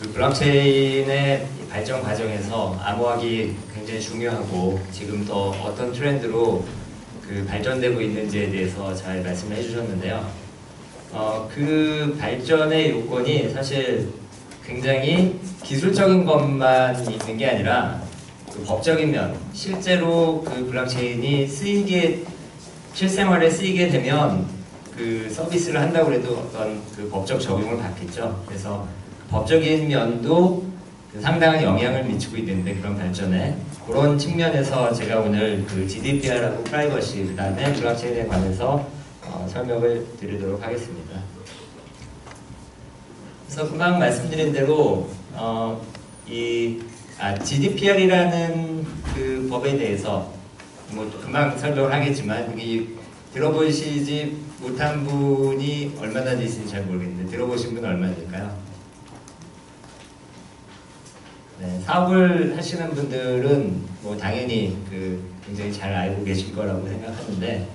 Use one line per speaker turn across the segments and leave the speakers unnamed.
그 블록체인의 발전 과정에서 암호화기 굉장히 중요하고 지금 또 어떤 트렌드로 그 발전되고 있는지에 대해서 잘 말씀을 해주셨는데요. 그 발전의 요건이 사실 굉장히 기술적인 것만 있는 게 아니라 그 법적인 면, 실제로 그 블록체인이 실생활에 쓰이게 되면 그 서비스를 한다고 해도 어떤 그 법적 적용을 받겠죠. 그래서 법적인 면도 상당한 영향을 미치고 있는데 그런 발전에 그런 측면에서 제가 오늘 그 GDPR하고 프라이버시 그다음에 블록체인에 관해서 설명을 드리도록 하겠습니다. 그래서 금방 말씀드린 대로 GDPR이라는 그 법에 대해서 뭐 금방 설명을 하겠지만 들어보시지 못한 분이 얼마나 되시는지 잘 모르겠는데 들어보신 분은 얼마나 될까요? 네, 사업을 하시는 분들은 뭐 당연히 굉장히 잘 알고 계실 거라고 생각하는데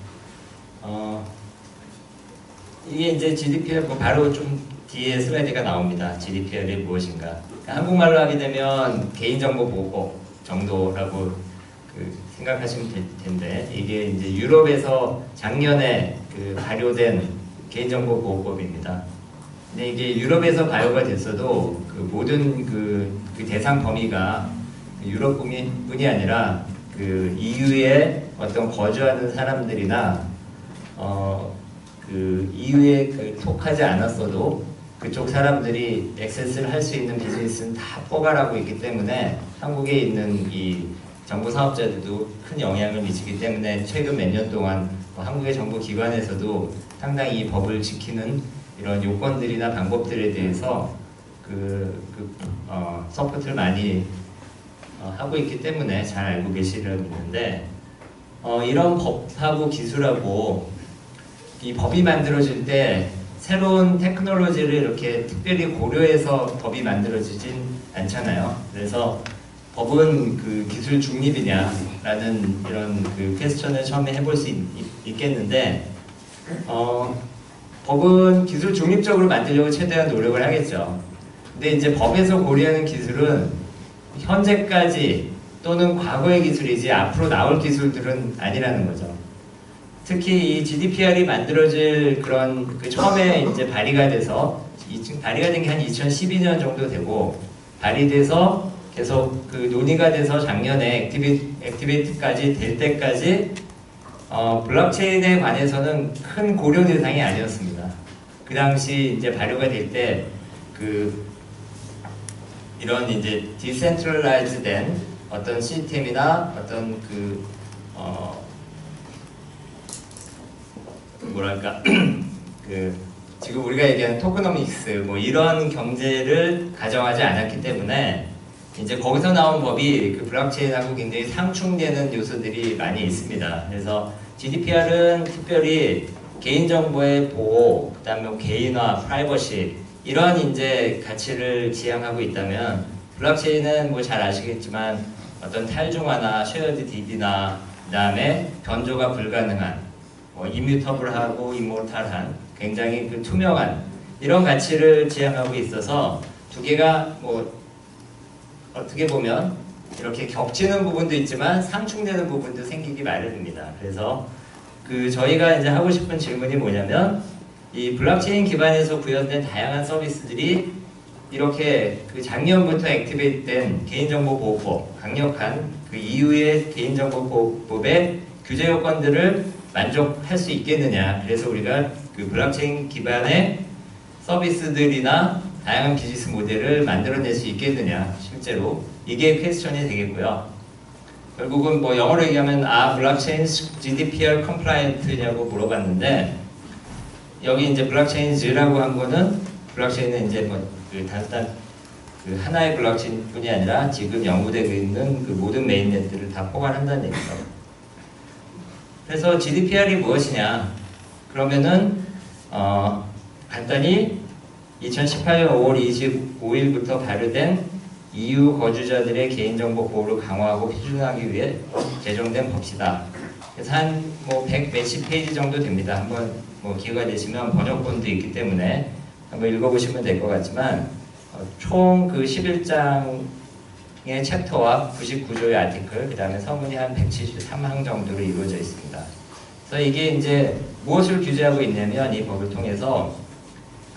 이게 이제 GDPR 바로 좀 뒤에 슬라이드가 나옵니다. GDPR이 무엇인가? 그러니까 한국말로 하게 되면 개인정보보호법 정도라고 생각하시면 될 텐데 이게 이제 유럽에서 작년에 발효된 개인정보보호법입니다. 근데 이게 유럽에서 발효가 됐어도 모든 그 대상 범위가 유럽뿐이 아니라 EU에 어떤 거주하는 사람들이나 EU에 속하지 않았어도 그쪽 사람들이 액세스를 할 수 있는 비즈니스는 다 포괄하고 있기 때문에 한국에 있는 이 정부 사업자들도 큰 영향을 미치기 때문에 최근 몇 년 동안 한국의 정부 기관에서도 상당히 이 법을 지키는 이런 요건들이나 방법들에 대해서 서포트를 많이 하고 있기 때문에 잘 알고 계시리라고 믿는데 이런 법하고 기술하고 이 법이 만들어질 때 새로운 테크놀로지를 이렇게 특별히 고려해서 법이 만들어지진 않잖아요. 그래서 법은 기술 중립이냐라는 이런 퀘스천을 처음에 해볼 수 있겠는데 법은 기술 중립적으로 만들려고 최대한 노력을 하겠죠. 근데 이제 법에서 고려하는 기술은 현재까지 또는 과거의 기술이지 앞으로 나올 기술들은 아니라는 거죠. 특히 이 GDPR이 만들어질 그런 처음에 이제 발의가 돼서 발의가 된 게 한 2012년 정도 되고 발의돼서 계속 논의가 돼서 작년에 액티베이트까지 될 때까지 블록체인에 관해서는 큰 고려 대상이 아니었습니다. 그 당시 이제 발효가 될 때 이런 이제 디센트럴라이즈된 어떤 시스템이나 어떤 뭐랄까 지금 우리가 얘기하는 토크노믹스 뭐 이런 경제를 가정하지 않았기 때문에 이제 거기서 나온 법이 블록체인하고 굉장히 상충되는 요소들이 많이 있습니다. 그래서 GDPR은 특별히 개인정보의 보호, 그다음에 개인화, 프라이버시 이런 이제 가치를 지향하고 있다면 블록체인은 뭐 잘 아시겠지만 어떤 탈중화나 쉐어드 DB나 그다음에 변조가 불가능한 이뮤터블하고 이모탈한 굉장히 투명한 이런 가치를 지향하고 있어서 두 개가 어떻게 보면 이렇게 겹치는 부분도 있지만 상충되는 부분도 생기기 마련입니다. 그래서 저희가 이제 하고 싶은 질문이 뭐냐면 이 블록체인 기반에서 구현된 다양한 서비스들이 이렇게 작년부터 액티베이트된 개인정보보호법, 강력한 EU의 개인정보보호법의 규제 요건들을 만족할 수 있겠느냐. 그래서 우리가 블록체인 기반의 서비스들이나 다양한 비즈니스 모델을 만들어낼 수 있겠느냐. 실제로 이게 퀘스천이 되겠고요. 결국은 영어로 얘기하면 블록체인 GDPR compliant냐고 물어봤는데 여기 이제 블록체인즈라고 한 거는 블록체인은 이제 단순한 하나의 블록체인뿐이 아니라 지금 연구되고 있는 모든 메인넷들을 다 포괄한다는 얘기죠. 그래서 GDPR이 무엇이냐? 그러면은 간단히 2018년 5월 25일부터 발효된 EU 거주자들의 개인정보 보호를 강화하고 표준화하기 위해 제정된 법이다. 그래서 한 100 몇십 페이지 정도 됩니다. 한번 기회가 되시면 번역본도 있기 때문에 한번 읽어보시면 될 것 같지만 총 그 11장의 챕터와 99조의 아티클, 그 다음에 서문이 한 173항 정도로 이루어져 있습니다. 그래서 이게 이제 무엇을 규제하고 있냐면 이 법을 통해서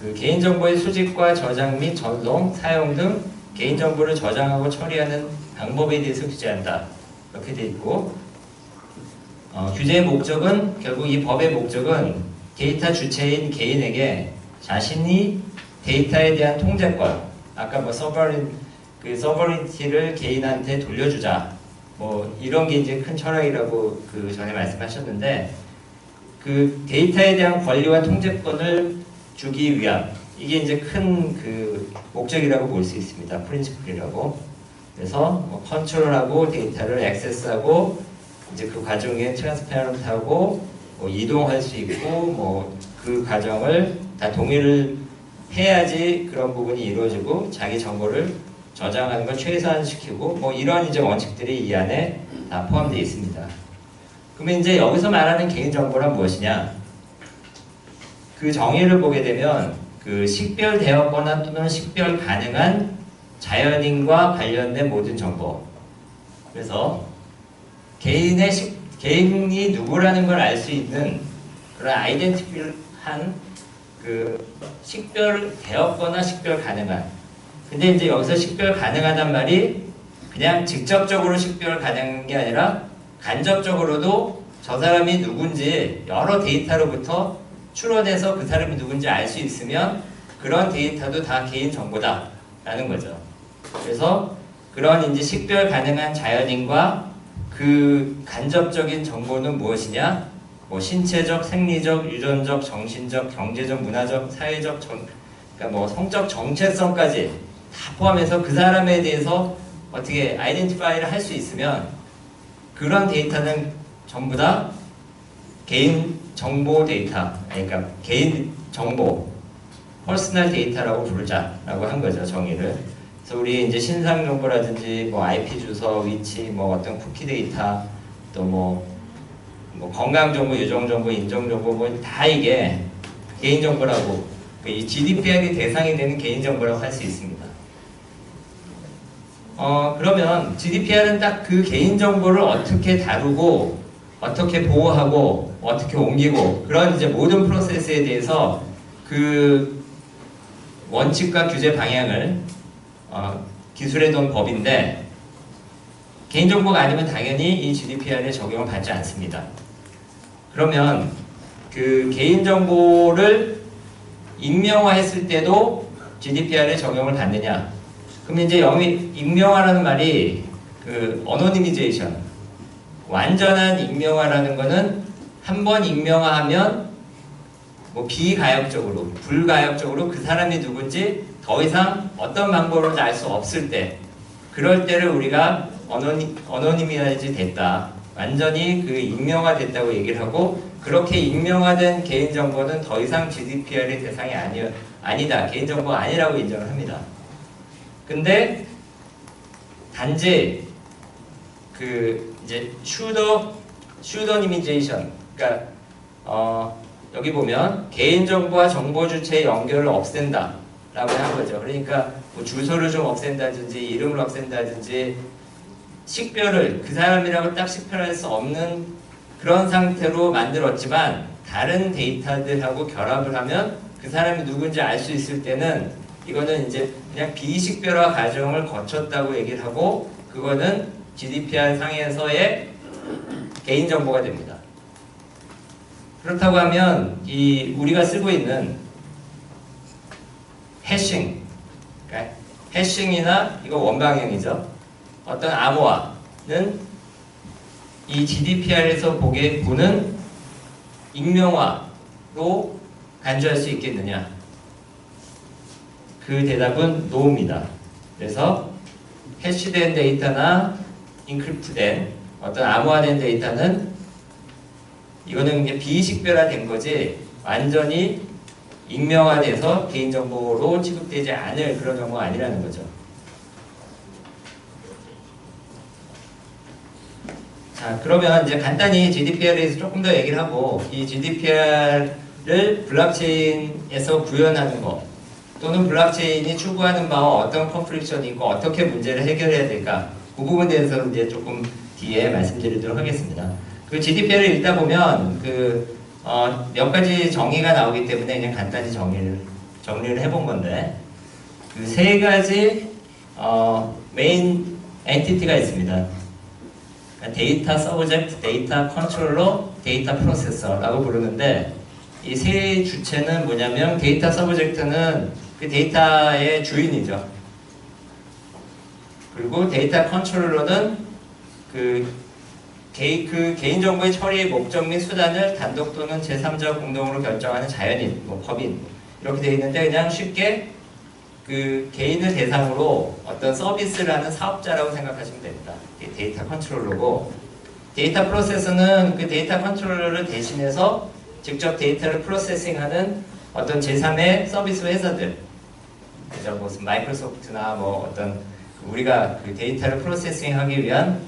그 개인정보의 수집과 저장 및 전송, 사용 등 개인정보를 저장하고 처리하는 방법에 대해서 규제한다. 이렇게 돼 있고, 규제의 목적은 결국 이 법의 목적은 데이터 주체인 개인에게 자신이 데이터에 대한 통제권, 아까 뭐 서버리티를 개인한테 돌려주자, 뭐 이런 게 이제 큰 철학이라고 그 전에 말씀하셨는데, 그 데이터에 대한 권리와 통제권을 주기 위한, 이게 이제 큰 그 목적이라고 볼 수 있습니다. 프린시플이라고. 그래서 뭐 컨트롤하고 데이터를 액세스하고 이제 그 과정에 트랜스페런트하고 뭐 이동할 수 있고 뭐 그 과정을 다 동의를 해야지 그런 부분이 이루어지고 자기 정보를 저장하는 걸 최소화시키고 뭐 이런 이제 원칙들이 이 안에 다 포함되어 있습니다. 그러면 이제 여기서 말하는 개인정보란 무엇이냐? 그 정의를 보게 되면 그 식별되었거나 또는 식별 가능한 자연인과 관련된 모든 정보. 그래서 개인이 누구라는 걸 알 수 있는 그런 아이덴티티한 그 식별되었거나 식별 가능한. 근데 이제 여기서 식별 가능하단 말이 그냥 직접적으로 식별 가능한 게 아니라 간접적으로도 저 사람이 누군지 여러 데이터로부터 추론해서 그 사람이 누군지 알 수 있으면 그런 데이터도 다 개인 정보다 라는 거죠. 그래서 그런 이제 식별 가능한 자연인과 그 간접적인 정보는 무엇이냐? 뭐 신체적, 생리적, 유전적, 정신적, 경제적, 문화적, 사회적, 그러니까 뭐 성적 정체성까지 다 포함해서 그 사람에 대해서 어떻게 아이덴티파이를 할 수 있으면 그런 데이터는 전부 다 개인 정보 데이터, 그러니까 개인 정보, 퍼스널 데이터라고 부르자라고 한 거죠, 정의를. 그래서 우리 이제 신상 정보라든지 뭐 IP 주소, 위치, 뭐 어떤 쿠키 데이터, 또 뭐 건강 정보, 유정 정보, 인정 정보 뭐 다 이게 개인 정보라고, 이 GDPR의 대상이 되는 개인 정보라고 할 수 있습니다. 그러면 GDPR은 딱 그 개인 정보를 어떻게 다루고 어떻게 보호하고 어떻게 옮기고 그런 이제 모든 프로세스에 대해서 그 원칙과 규제 방향을 기술해 둔 법인데, 개인정보가 아니면 당연히 이 GDPR에 적용을 받지 않습니다. 그러면 그 개인정보를 익명화했을 때도 GDPR에 적용을 받느냐? 그럼 이제 여기 익명화라는 말이 그 어노니미제이션, 완전한 익명화라는 거는 한 번 익명화하면 뭐 비가역적으로, 불가역적으로 그 사람이 누군지 더 이상 어떤 방법으로도 알 수 없을 때, 그럴 때를 우리가 어노니미라이즈 됐다, 완전히 그 익명화됐다고 얘기를 하고, 그렇게 익명화된 개인정보는 더 이상 GDPR의 대상이 아니다, 개인정보가 아니라고 인정을 합니다. 근데 단지 그 이제 슈더니미제이션, 그러니까 여기 보면 개인정보와 정보 주체의 연결을 없앤다 라고 한 거죠. 그러니까 뭐 주소를 좀 없앤다든지 이름을 없앤다든지 식별을 그 사람이라고 딱 식별할 수 없는 그런 상태로 만들었지만, 다른 데이터들하고 결합을 하면 그 사람이 누군지 알 수 있을 때는 이거는 이제 그냥 비식별화 과정을 거쳤다고 얘기를 하고, 그거는 GDPR 상에서의 개인정보가 됩니다. 그렇다고 하면 이 우리가 쓰고 있는 해싱, 그러니까 해싱이나 이거 원방향이죠. 어떤 암호화는 이 GDPR에서 보는 익명화로 간주할 수 있겠느냐? 그 대답은 노입니다. 그래서 해시된 데이터나 인크립트된 어떤 암호화된 데이터는 이거는 이제 비식별화된 거지 완전히 익명화돼서 개인정보로 취급되지 않을 그런 정보가 아니라는 거죠. 자, 그러면 이제 간단히 GDPR에 대해서 조금 더 얘기를 하고, 이 GDPR을 블록체인에서 구현하는 거, 또는 블록체인이 추구하는 바와 어떤 컨플릭션이 있고 어떻게 문제를 해결해야 될까, 그 부분에 대해서는 이제 조금 뒤에 말씀드리도록 하겠습니다. 그 GDPR을 읽다 보면 몇 가지 정의가 나오기 때문에 그냥 간단히 정리를 해본 건데, 그 세 가지 메인 엔티티가 있습니다. 데이터 서브젝트, 데이터 컨트롤러, 데이터 프로세서라고 부르는데, 이 세 주체는 뭐냐면, 데이터 서브젝트는 그 데이터의 주인이죠. 그리고 데이터 컨트롤러는 그 개인정보의 처리 목적 및 수단을 단독 또는 제3자 공동으로 결정하는 자연인, 법인, 이렇게 되어 있는데, 그냥 쉽게 그 개인을 대상으로 어떤 서비스를 하는 사업자라고 생각하시면 됩니다. 데이터 컨트롤러고, 데이터 프로세서는 그 데이터 컨트롤러를 대신해서 직접 데이터를 프로세싱하는 어떤 제3의 서비스 회사들, 그죠? 무슨 마이크로소프트나 어떤 우리가 그 데이터를 프로세싱하기 위한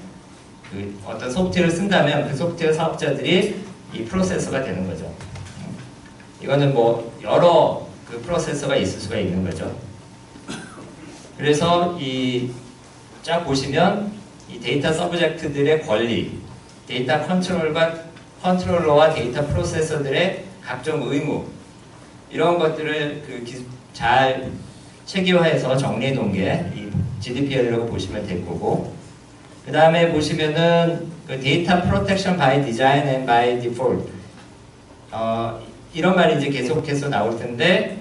그 어떤 소프트웨어를 쓴다면 그 소프트웨어 사업자들이 이 프로세서가 되는 거죠. 이거는 여러 그 프로세서가 있을 수가 있는 거죠. 그래서 쫙 보시면 이 데이터 서브젝트들의 권리, 데이터 컨트롤러와 데이터 프로세서들의 각종 의무, 이런 것들을 잘 체계화해서 정리해 놓은 게 이 GDPR이라고 보시면 될 거고, 그 다음에 보시면은 그 데이터 프로텍션 바이 디자인 앤 바이 디폴트, 이런 말이 이제 계속해서 나올 텐데,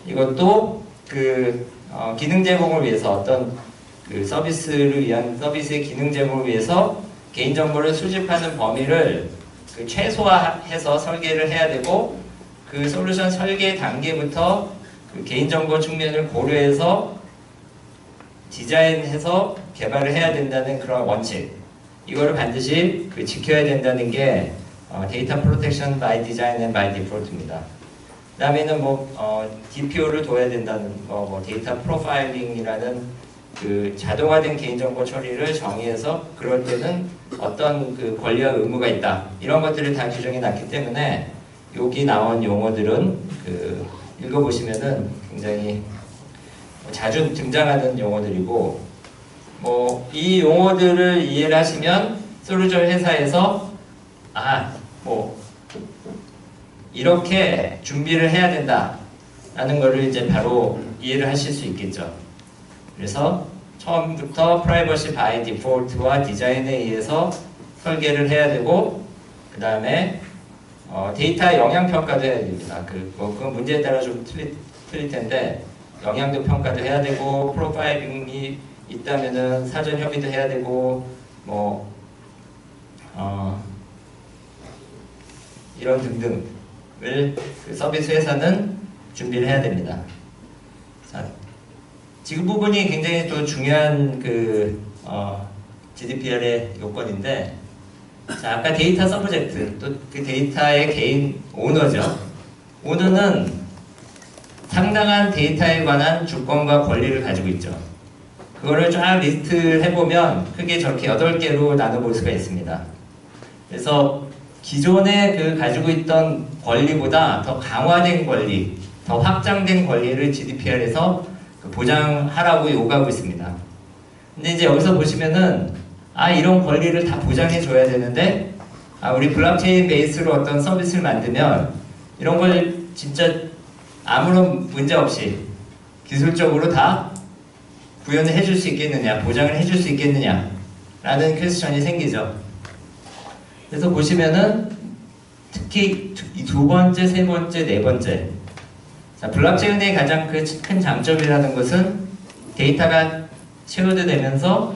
이것도 기능 제공을 위해서 어떤 그 서비스를 위한 서비스의 기능 제공을 위해서 개인정보를 수집하는 범위를 최소화해서 설계를 해야 되고, 그 솔루션 설계 단계부터 그 개인정보 측면을 고려해서 디자인해서 개발을 해야 된다는 그런 원칙, 이거를 반드시 지켜야 된다는 게 데이터 프로텍션 바이 디자인 앤 바이 디폴트입니다. 그 다음에는 DPO를 둬야 된다는 거, 데이터 프로파일링이라는 그 자동화된 개인정보 처리를 정의해서 그럴 때는 어떤 그 권리와 의무가 있다, 이런 것들을 다 규정해 놨기 때문에 여기 나온 용어들은 읽어보시면은 굉장히 자주 등장하는 용어들이고, 이 용어들을 이해를 하시면 솔루션 회사에서 이렇게 준비를 해야 된다 라는 거를 이제 바로 이해를 하실 수 있겠죠. 그래서 처음부터 프라이버시 바이 디폴트와 디자인에 의해서 설계를 해야 되고, 그 다음에 데이터 영향 평가도 해야 됩니다. 그건 문제에 따라 좀 틀릴 텐데, 영향도 평가도 해야 되고, 프로파일링이 있다면은 사전 협의도 해야 되고, 이런 등등을 서비스 회사는 준비를 해야 됩니다. 자, 지금 부분이 굉장히 또 중요한 GDPR의 요건인데, 자, 아까 데이터 서브젝트, 또 그 데이터의 개인 오너죠. 오너는 상당한 데이터에 관한 주권과 권리를 가지고 있죠. 그거를 쫙 리스트를 해보면 크게 저렇게 8개로 나눠볼 수가 있습니다. 그래서 기존에 가지고 있던 권리보다 더 강화된 권리, 더 확장된 권리를 GDPR에서 보장하라고 요구하고 있습니다. 근데 이제 여기서 보시면은 이런 권리를 다 보장해 줘야 되는데, 우리 블록체인 베이스로 어떤 서비스를 만들면 이런 걸 진짜 아무런 문제 없이 기술적으로 다 구현을 해줄 수 있겠느냐, 보장을 해줄 수 있겠느냐 라는 퀘스천이 생기죠. 그래서 보시면은 특히 이 두 번째, 세 번째, 네 번째, 자, 블록체인의 가장 큰 장점이라는 것은 데이터가 쉐어드 되면서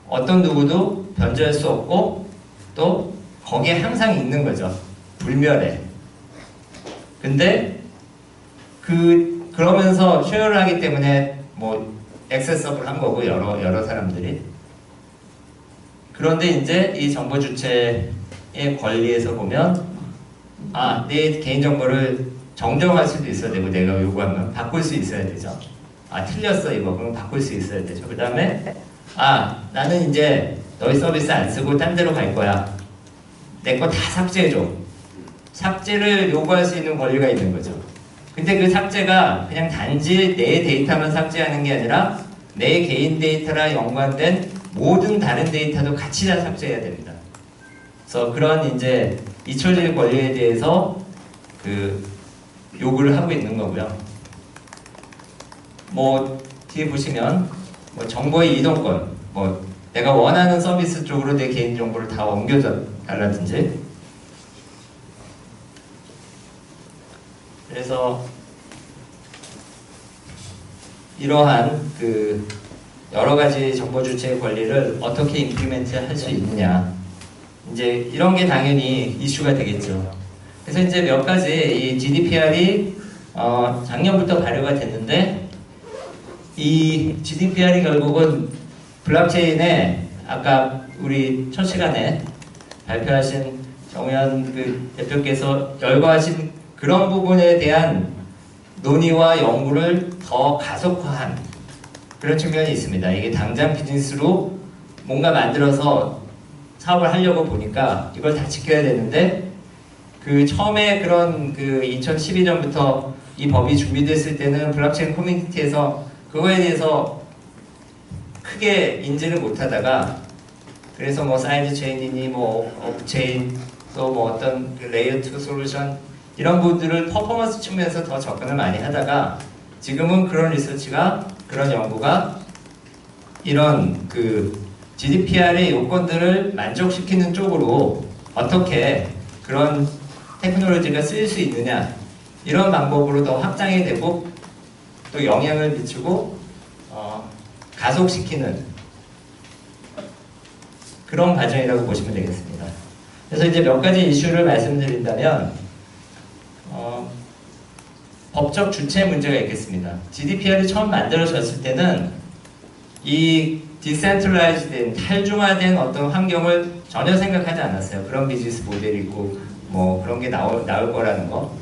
어떤 누구도 변조할 수 없고 또 거기에 항상 있는 거죠. 불멸해. 근데 그러면서 쉐어를 하기 때문에 액세서블 한 거고, 여러 사람들이. 그런데 이제 이 정보 주체의 권리에서 보면 내 개인정보를 정정할 수도 있어야 되고, 내가 요구하면 바꿀 수 있어야 되죠. 틀렸어 이거, 그럼 바꿀 수 있어야 되죠. 그 다음에 나는 이제 너희 서비스 안 쓰고 딴 데로 갈 거야. 내 거 다 삭제해줘. 삭제를 요구할 수 있는 권리가 있는 거죠. 근데 그 삭제가 그냥 단지 내 데이터만 삭제하는 게 아니라 내 개인 데이터랑 연관된 모든 다른 데이터도 같이 다 삭제해야 됩니다. 그래서 그런 이제 잊혀질 권리에 대해서 그 요구를 하고 있는 거고요. 뭐 뒤에 보시면 뭐 정보의 이동권, 뭐 내가 원하는 서비스 쪽으로 내 개인 정보를 다 옮겨달라든지. 그래서 이러한 그 여러 가지 정보 주체의 권리를 어떻게 임플리멘트 할 수 있느냐, 이제 이런 게 당연히 이슈가 되겠죠. 그래서 이제 몇 가지 이 GDPR이 작년부터 발효가 됐는데, 이 GDPR이 결국은 블록체인에 아까 우리 첫 시간에 발표하신 정우현 그 대표께서 열거하신 그런 부분에 대한 논의와 연구를 더 가속화한 그런 측면이 있습니다. 이게 당장 비즈니스로 뭔가 만들어서 사업을 하려고 보니까 이걸 다 지켜야 되는데, 그 처음에 그런 그 2012년부터 이 법이 준비됐을 때는 블록체인 커뮤니티에서 그거에 대해서 크게 인지를 못하다가, 그래서 뭐 사이드 체인이니 뭐 업체인 또 뭐 어떤 그 레이어 2 솔루션 이런 부분들을 퍼포먼스 측면에서 더 접근을 많이 하다가, 지금은 그런 리서치가, 그런 연구가 이런 그 GDPR의 요건들을 만족시키는 쪽으로 어떻게 그런 테크놀로지가 쓰일 수 있느냐, 이런 방법으로 더 확장이 되고 또 영향을 미치고 가속시키는 그런 과정이라고 보시면 되겠습니다. 그래서 이제 몇 가지 이슈를 말씀드린다면, 법적 주체 문제가 있겠습니다. GDPR이 처음 만들어졌을 때는 이 디센트럴라이즈된, 탈중화된 어떤 환경을 전혀 생각하지 않았어요. 그런 비즈니스 모델이고 뭐 그런 게 나올 거라는 거.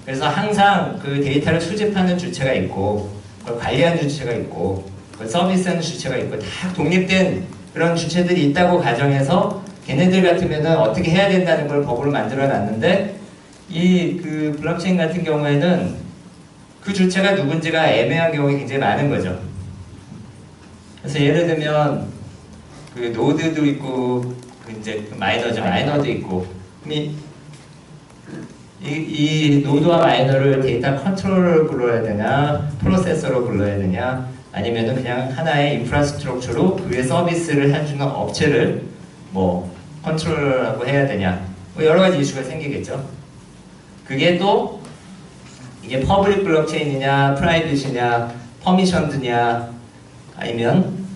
그래서 항상 그 데이터를 수집하는 주체가 있고, 그걸 관리하는 주체가 있고, 그걸 서비스하는 주체가 있고, 다 독립된 그런 주체들이 있다고 가정해서 걔네들 같으면은 어떻게 해야 된다는 걸 법으로 만들어 놨는데, 이 그 블록체인 같은 경우에는 그 주체가 누군지가 애매한 경우가 굉장히 많은 거죠. 그래서 예를 들면 그 노드도 있고, 그 이제 마이너죠, 마이너도 있고, 이 노드와 마이너를 데이터 컨트롤러로 불러야 되냐, 프로세서로 불러야 되냐, 아니면은 그냥 하나의 인프라스트럭처로 그 위에 서비스를 해주는 업체를 뭐 컨트롤러라고 해야 되냐, 뭐 여러 가지 이슈가 생기겠죠. 그게 또 이게 퍼블릭 블록체인이냐, 프라이빗이냐, 퍼미션드냐, 아니면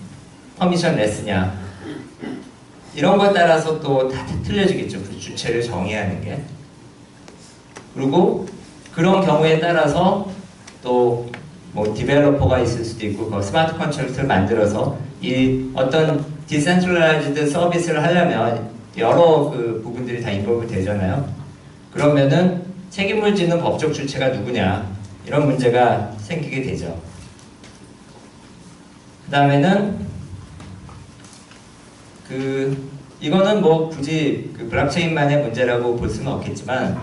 퍼미션레스냐, 이런 것에 따라서 또 다 틀려지겠죠. 그 주체를 정의하는 게. 그리고 그런 경우에 따라서 또 뭐 디벨로퍼가 있을 수도 있고, 그 스마트 컨트랙트를 만들어서 이 어떤 디센트럴라이즈드 서비스를 하려면 여러 그 부분들이 다 인볼브 되잖아요. 그러면은 책임을 지는 법적 주체가 누구냐, 이런 문제가 생기게 되죠. 그 다음에는 이거는 뭐 굳이 그 블록체인만의 문제라고 볼 수는 없겠지만,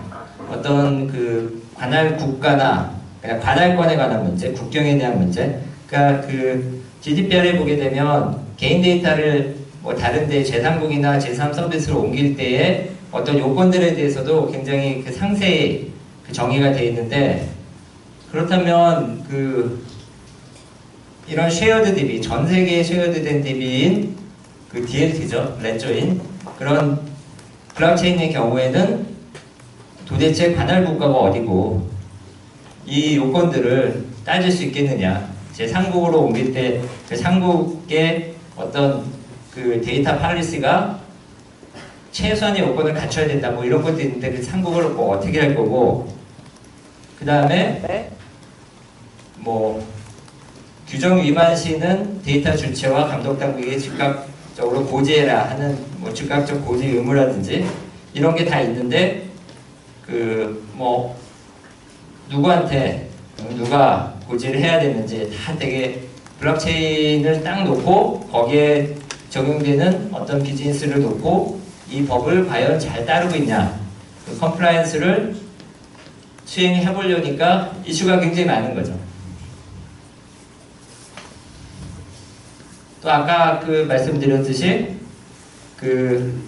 어떤 그 관할 국가나 그냥 관할권에 관한 문제, 국경에 대한 문제. 그러니까 그 GDPR에 보게 되면 개인 데이터를 뭐 다른데 제3국이나 제3 서비스로 옮길 때에 어떤 요건들에 대해서도 굉장히 그 상세히 그 정의가 되어 있는데, 그렇다면 그 이런 쉐어드 DB, 전 세계에 쉐어드된 DB인 그 DLT죠, 레저인 그런 블록체인의 경우에는 도대체 관할 국가가 어디고 이 요건들을 따질 수 있겠느냐, 제3국으로 옮길 때 제3국의 어떤 그 데이터 팔리시가 최소한의 요건을 갖춰야 된다, 뭐 이런 것도 있는데 그 3국을 뭐 어떻게 할 거고, 그 다음에 뭐 규정 위반 시는 데이터 주체와 감독 당국에게 즉각적으로 고지해라 하는 뭐 즉각적 고지 의무라든지 이런 게 다 있는데, 그 뭐 누구한테 누가 고지를 해야 되는지 다 되게 블록체인을 딱 놓고 거기에 적용되는 어떤 비즈니스를 놓고 이 법을 과연 잘 따르고 있냐, 그 컴플라이언스를 수행해보려니까 이슈가 굉장히 많은 거죠. 또 아까 그 말씀드렸듯이 그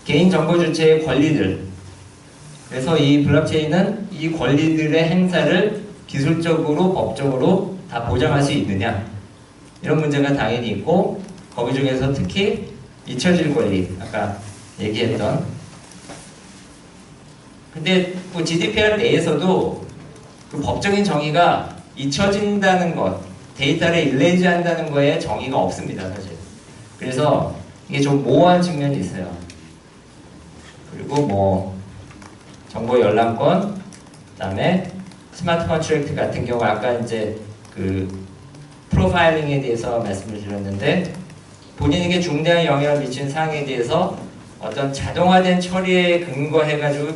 개인정보 주체의 권리들, 그래서 이 블록체인은 이 권리들의 행사를 기술적으로 법적으로 다 보장할 수 있느냐, 이런 문제가 당연히 있고, 거기 중에서 특히 잊혀질 권리, 아까 얘기했던. 근데 뭐 GDPR 내에서도 그 법적인 정의가 잊혀진다는 것, 데이터를 일레이즈한다는 거에 정의가 없습니다, 사실. 그래서 이게 좀 모호한 측면이 있어요. 그리고 뭐 정보 열람권, 그다음에 스마트 컨트랙트 같은 경우 아까 이제 그 프로파일링에 대해서 말씀을 드렸는데, 본인에게 중대한 영향을 미치는 사항에 대해서 어떤 자동화된 처리에 근거해가지고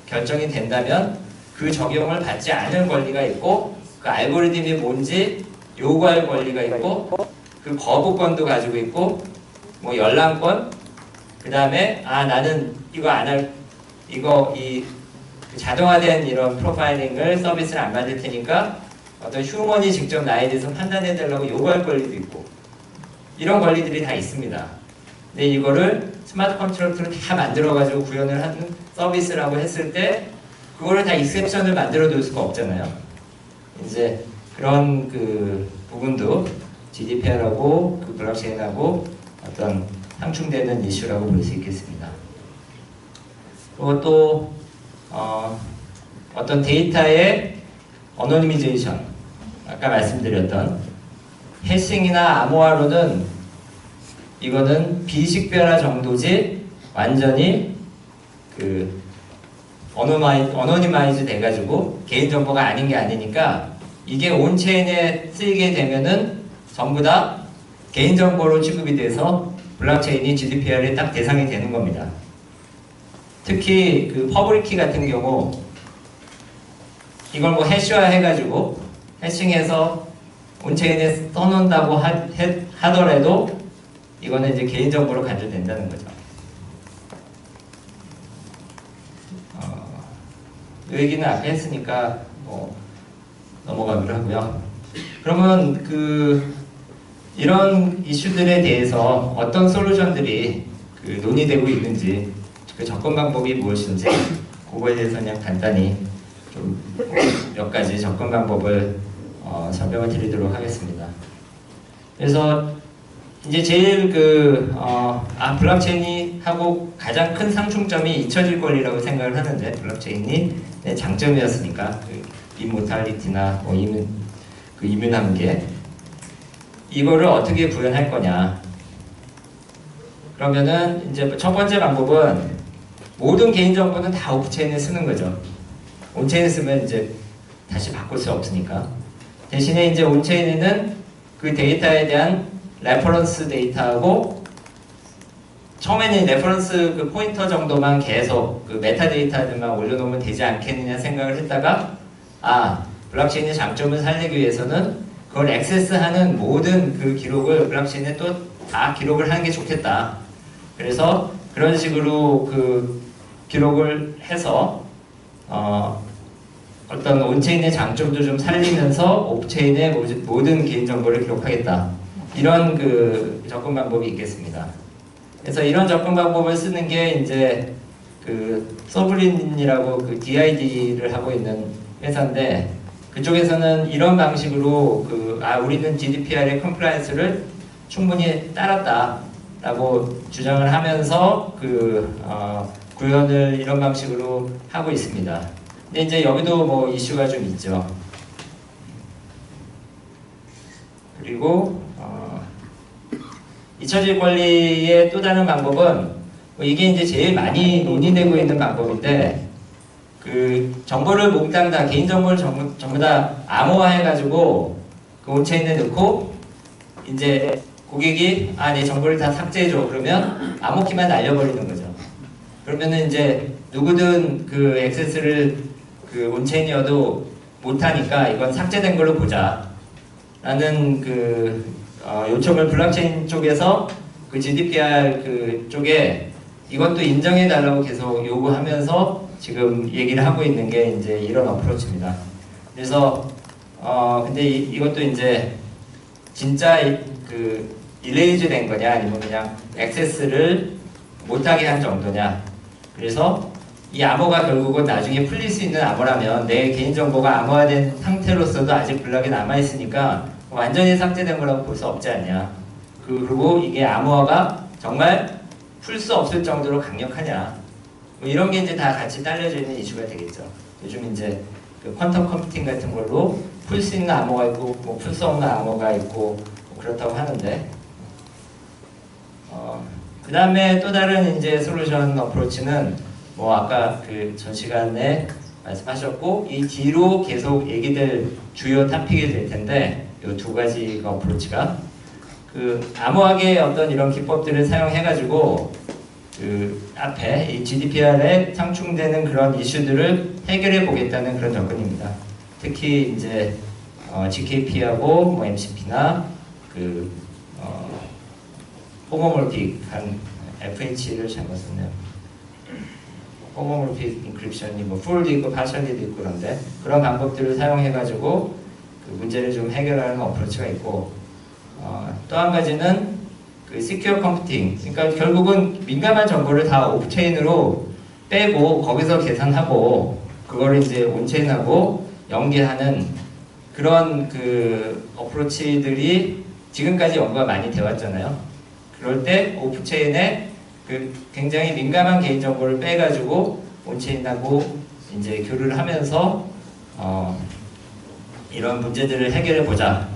결정이 된다면 그 적용을 받지 않을 권리가 있고, 그 알고리즘이 뭔지 요구할 권리가 있고, 그 거부권도 가지고 있고, 뭐 열람권, 그 다음에 나는 이거 안 할, 이 자동화된 이런 프로파일링을 서비스를 안 받을 테니까 어떤 휴먼이 직접 나에 대해서 판단해 달라고 요구할 권리도 있고, 이런 권리들이 다 있습니다. 근데 이거를 스마트 컨트랙트로 다 만들어가지고 구현을 하는 서비스라고 했을 때 그거를 다 익셉션을 만들어 둘 수가 없잖아요. 이제 그런 그 부분도 GDPR하고 그 블록체인하고 어떤 상충되는 이슈라고 볼 수 있겠습니다. 그리고 또 어떤 데이터의 어노니미제이션, 아까 말씀드렸던 해싱이나 암호화로는 이거는 비식별화 정도지 완전히 그 어노니마이즈 돼가지고 개인정보가 아닌 게 아니니까, 이게 온체인에 쓰이게 되면은 전부 다 개인정보로 취급이 돼서 블록체인이 GDPR의 딱 대상이 되는 겁니다. 특히 그 퍼블릭키 같은 경우 이걸 뭐 해시화 해가지고 해싱해서 온체인에 써놓는다고 하더라도 이거는 이제 개인정보로 간주된다는 거죠. 이 얘기는 아까 했으니까 뭐 넘어가기로 하고요. 그러면 이런 이슈들에 대해서 어떤 솔루션들이 논의되고 있는지, 그 접근 방법이 무엇인지, 그거에 대해서 그냥 간단히 좀 몇 가지 접근 방법을 설명을 드리도록 하겠습니다. 그래서 이제 제일 블록체인이 하고 가장 큰 상충점이 잊혀질 권리라고 생각을 하는데, 블록체인이 장점이었으니까 이모탈리티나 뭐 이문함계, 이거를 어떻게 구현할 거냐. 그러면은 이제 첫 번째 방법은 모든 개인정보는 다 오프체인에 쓰는 거죠. 온체인에 쓰면 이제 다시 바꿀 수 없으니까. 대신에 이제 온체인에는 그 데이터에 대한 레퍼런스 데이터하고, 처음에는 레퍼런스 그 포인터 정도만 계속 그 메타데이터들만 올려놓으면 되지 않겠느냐 생각을 했다가, 블록체인의 장점을 살리기 위해서는 그걸 액세스하는 모든 그 기록을 블록체인에 또 다 기록을 하는 게 좋겠다. 그래서 그런 식으로 그 기록을 해서 어떤 온체인의 장점도 좀 살리면서 오프체인의 모든 개인정보를 기록하겠다. 이런 그 접근 방법이 있겠습니다. 그래서 이런 접근 방법을 쓰는 게 이제 그 서블린이라고 그 DID를 하고 있는 회사인데, 그쪽에서는 이런 방식으로 우리는 GDPR의 컴플라이언스를 충분히 따랐다라고 주장을 하면서 구현을 이런 방식으로 하고 있습니다. 근데 이제 여기도 뭐 이슈가 좀 있죠. 그리고 잊혀질 권리의 또 다른 방법은, 이게 이제 제일 많이 논의되고 있는 방법인데, 그 정보를 몽땅 다, 개인정보를 전부 다 암호화해가지고 그 온체인에 넣고, 이제 고객이 내 정보를 다 삭제해줘, 그러면 암호키만 날려버리는 거죠. 그러면은 이제 누구든 그 액세스를 그 온체인이어도 못하니까 이건 삭제된 걸로 보자 라는 요청을 블록체인 쪽에서 그 GDPR 그 쪽에 이것도 인정해 달라고 계속 요구하면서 지금 얘기를 하고 있는 게 이제 이런 어프로치입니다. 그래서 근데 이것도 이제 진짜 그 일레이즈 된 거냐 아니면 그냥 액세스를 못하게 한 정도냐. 그래서 이 암호가 결국은 나중에 풀릴 수 있는 암호라면 내 개인정보가 암호화된 상태로서도 아직 블럭에 남아있으니까 완전히 삭제된 거라고 볼 수 없지 않냐. 그리고 이게 암호화가 정말 풀 수 없을 정도로 강력하냐. 뭐 이런 게 이제 다 같이 딸려져 있는 이슈가 되겠죠. 요즘 이제 그 퀀텀 컴퓨팅 같은 걸로 풀 수 있는 암호가 있고 뭐 풀 수 없는 암호가 있고 뭐 그렇다고 하는데 그 다음에 또 다른 이제 솔루션 어프로치는 뭐 아까 그 전 시간에 말씀하셨고 이 뒤로 계속 얘기될 주요 토픽이 될 텐데 이 두 가지 어프로치가 그 암호학의 어떤 이런 기법들을 사용해가지고 그 앞에 이 GDPR에 상충되는 그런 이슈들을 해결해 보겠다는 그런 접근입니다. 특히 이제 GKP하고 뭐 MCP나 그 호모몰픽한 FH를 잘못 썼네요. 호모몰픽 인크립션이 뭐 풀도 있고 파셜리도 있고 그런데 그런 방법들을 사용해가지고 그 문제를 좀 해결하는 어프로치가 있고 또 한 가지는 그 시큐어 컴퓨팅. 그러니까 결국은 민감한 정보를 다 오프체인으로 빼고 거기서 계산하고 그거를 이제 온체인하고 연계하는 그런 그 어프로치들이 지금까지 연구가 많이 되어 왔잖아요. 그럴 때 오프체인에 그 굉장히 민감한 개인정보를 빼가지고 온체인하고 이제 교류를 하면서 이런 문제들을 해결해 보자.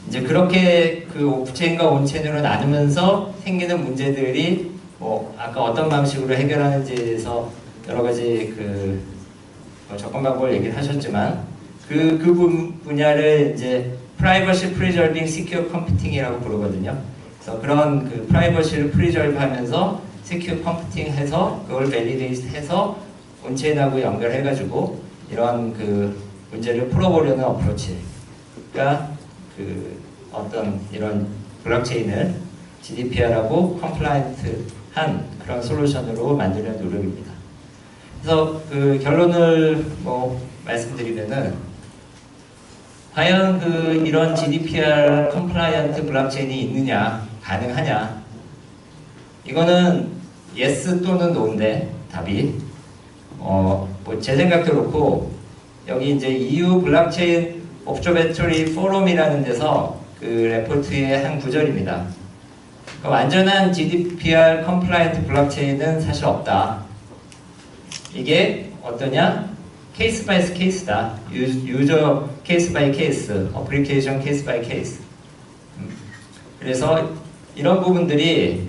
이제 그렇게 그 오프체인과 온체인으로 나누면서 생기는 문제들이 뭐 아까 어떤 방식으로 해결하는지에 대해서 여러 가지 그 접근 방법을 얘기를 하셨지만 그 분야를 이제 프라이버시 프리저빙 시큐어 컴퓨팅이라고 부르거든요. 그래서 그런 그 프라이버시를 프리저브하면서 시큐어 컴퓨팅 해서 그걸 밸리데이트 해서 온체인하고 연결해가지고 이런 그 문제를 풀어보려는 어프로치가 그 어떤 이런 블록체인을 GDPR하고 컴플라이언트한 그런 솔루션으로 만드는 노력입니다. 그래서 그 결론을 뭐 말씀드리면은 과연 그 이런 GDPR 컴플라이언트 블록체인이 있느냐, 가능하냐? 이거는 yes 또는 no인데 답이 뭐 제 생각도 그렇고 여기 이제 EU 블록체인 옵저베토리 포럼이라는 데서 그 레포트의 한 구절입니다. 그러니까 완전한 GDPR 컴플라이언트 블록체인은 사실 없다. 이게 어떠냐? 케이스 바이 케이스다. 유저 케이스 바이 케이스, 어플리케이션 케이스 바이 케이스. 그래서 이런 부분들이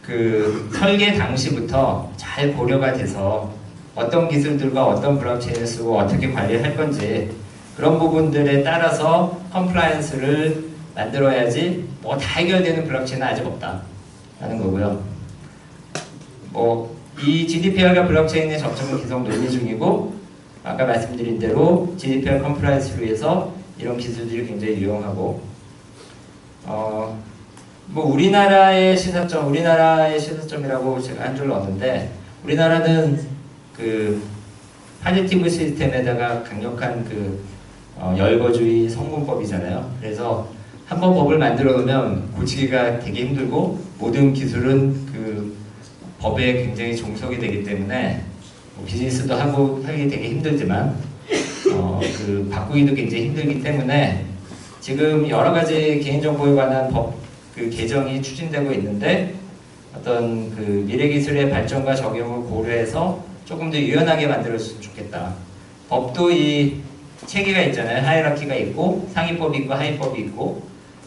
그 설계 당시부터 잘 고려가 돼서 어떤 기술들과 어떤 블록체인을 쓰고 어떻게 관리할 건지 그런 부분들에 따라서 컴플라이언스를 만들어야지 뭐 다 해결되는 블록체인은 아직 없다 라는 거고요. 뭐 이 GDPR과 블록체인의 접점은 계속 논의 중이고 아까 말씀드린 대로 GDPR 컴플라이언스를 위해서 이런 기술들이 굉장히 유용하고 뭐 우리나라의 시사점이라고 제가 한 줄 넣었는데 우리나라는 그 파지티브 시스템에다가 강력한 그 열거주의 성분법이잖아요. 그래서 한번 법을 만들어 놓으면 고치기가 되게 힘들고 모든 기술은 그 법에 굉장히 종속이 되기 때문에 뭐 비즈니스도 하기 되게 힘들지만 그 바꾸기도 굉장히 힘들기 때문에 지금 여러 가지 개인정보에 관한 법 그 개정이 추진되고 있는데 어떤 그 미래기술의 발전과 적용을 고려해서 조금 더 유연하게 만들었으면 좋겠다. 법도 이 체계가 있잖아요. 하이라키가 있고 상위법이 있고 하위법이 있고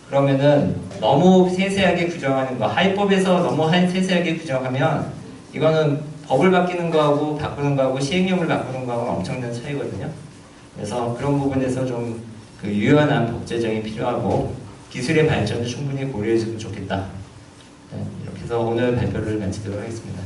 그러면은 너무 세세하게 규정하는 거 하위법에서 너무 세세하게 규정하면 이거는 법을 바꾸는 거하고 시행령을 바꾸는 거하고 엄청난 차이거든요. 그래서 그런 부분에서 좀 그 유연한 법 제정이 필요하고 기술의 발전을 충분히 고려해주면 좋겠다. 네, 이렇게 해서 오늘 발표를 마치도록 하겠습니다.